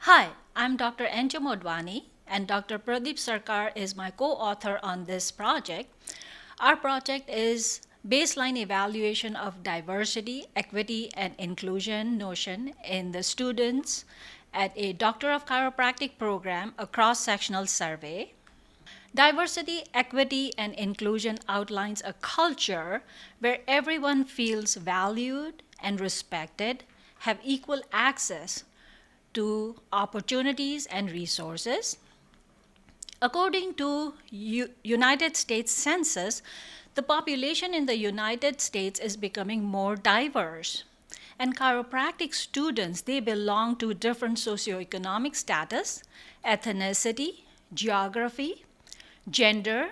Hi, I'm Dr. Odhwani, and Dr. Pradeep Sarkar is my co-author on this project. Our project is baseline evaluation of diversity, equity, and inclusion notion in the students at a Doctor of Chiropractic program, a cross-sectional survey. Diversity, equity, and inclusion outlines a culture where everyone feels valued and respected, have equal access to opportunities and resources. According to United States Census, the population in the United States is becoming more diverse. And chiropractic students, they belong to different socioeconomic status, ethnicity, geography, gender,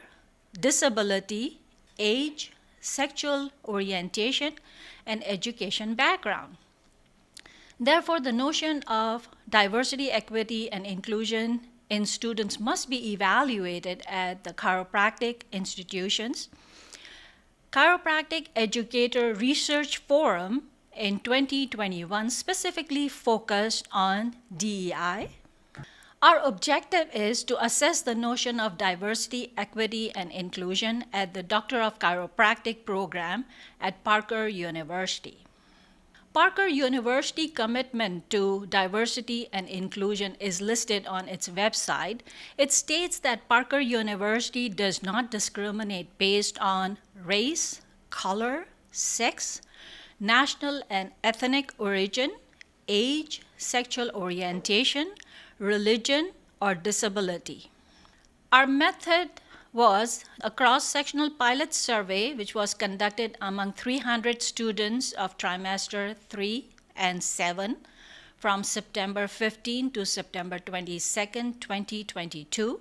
disability, age, sexual orientation, and education background. Therefore, the notion of diversity, equity, and inclusion in students must be evaluated at the chiropractic institutions. Chiropractic Educator Research Forum in 2021 specifically focused on DEI. Our objective is to assess the notion of diversity, equity, and inclusion at the Doctor of Chiropractic program at Parker University. Parker University commitment to diversity and inclusion is listed on its website. It states that Parker University does not discriminate based on race, color, sex, national and ethnic origin, age, sexual orientation, religion, or disability. Our method was a cross-sectional pilot survey which was conducted among 300 students of trimester 3 and 7 from September 15 to September 22, 2022.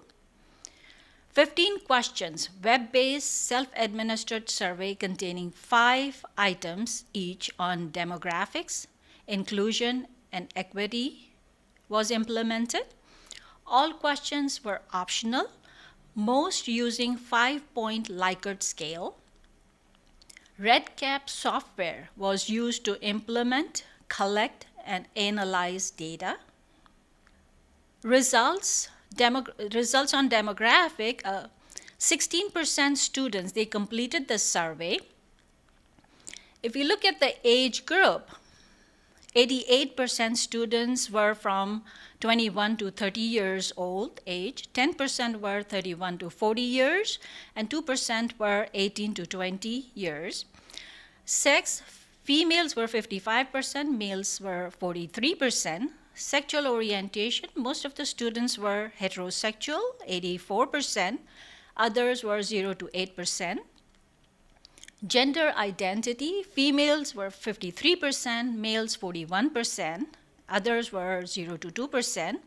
15 questions, web-based, self-administered survey containing 5 items each on demographics, inclusion, and equity was implemented. All questions were optional, most using 5-point Likert scale. REDCap software was used to implement, collect, and analyze data. Results on demographic, 16% students, they completed the survey. If you look at the age group, 88% students were from 21 to 30 years old age, 10% were 31 to 40 years, and 2% were 18 to 20 years. Sex, females were 55%, males were 43%. Sexual orientation, most of the students were heterosexual, 84%. Others were 0 to 8%. Gender identity, females were 53%, males 41%, others were 0 to 2%.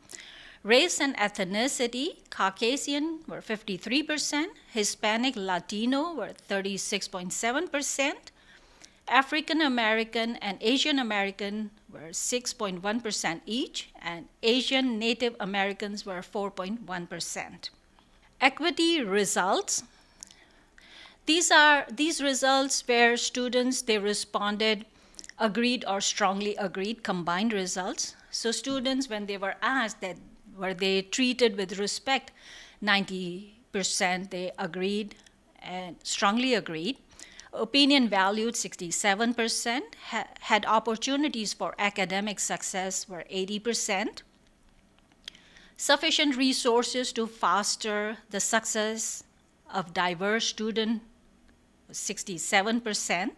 Race and ethnicity, Caucasian were 53%, Hispanic Latino were 36.7%, African American and Asian American were 6.1% each, and Asian Native Americans were 4.1%. Equity results. These results where students, they responded agreed or strongly agreed, combined results. So students, when they were asked that were they treated with respect, 90% they agreed and strongly agreed. Opinion valued 67%, had opportunities for academic success were 80%. Sufficient resources to foster the success of diverse student 67%,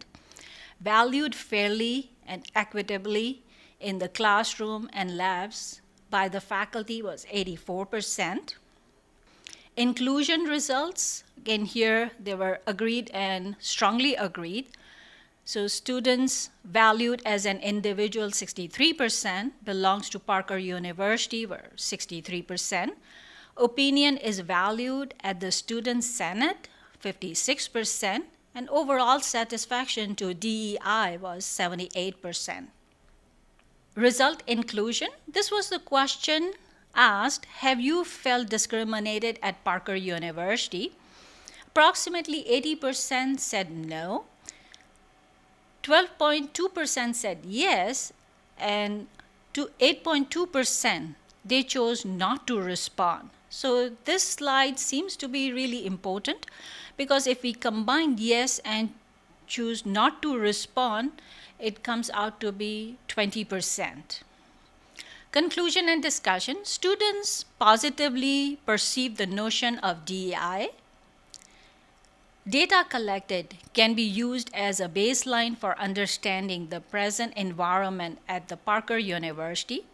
valued fairly and equitably in the classroom and labs by the faculty was 84%. Inclusion results, again here they were agreed and strongly agreed. So students valued as an individual 63%, belongs to Parker University were 63%. Opinion is valued at the Student Senate, 56%, and overall satisfaction to DEI was 78%. Result inclusion. This was the question asked, have you felt discriminated at Parker University? Approximately 80% said no. 12.2% said yes, and 8.2% they chose not to respond. So this slide seems to be really important, because if we combine yes and choose not to respond, it comes out to be 20%. Conclusion and discussion. Students positively perceive the notion of DEI. Data collected can be used as a baseline for understanding the present environment at the Parker University.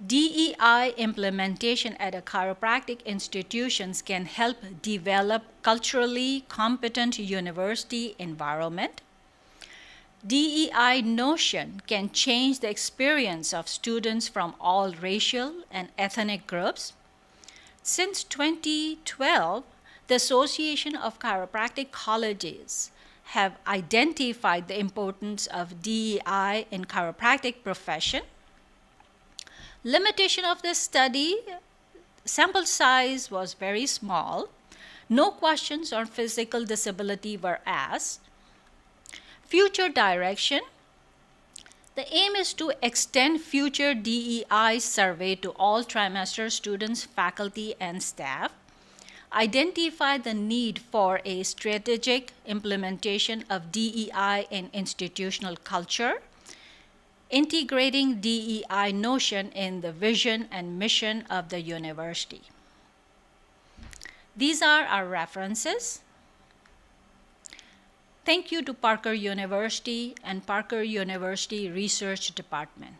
DEI implementation at a chiropractic institutions can help develop culturally competent university environment. DEI notion can change the experience of students from all racial and ethnic groups. Since 2012, the Association of Chiropractic Colleges have identified the importance of DEI in chiropractic profession. Limitation of this study: sample size was very small. No questions on physical disability were asked. Future direction: the aim is to extend future DEI survey to all trimester students, faculty, and staff. Identify the need for a strategic implementation of DEI in institutional culture. Integrating DEI notion in the vision and mission of the university. These are our references. Thank you to Parker University and Parker University Research Department.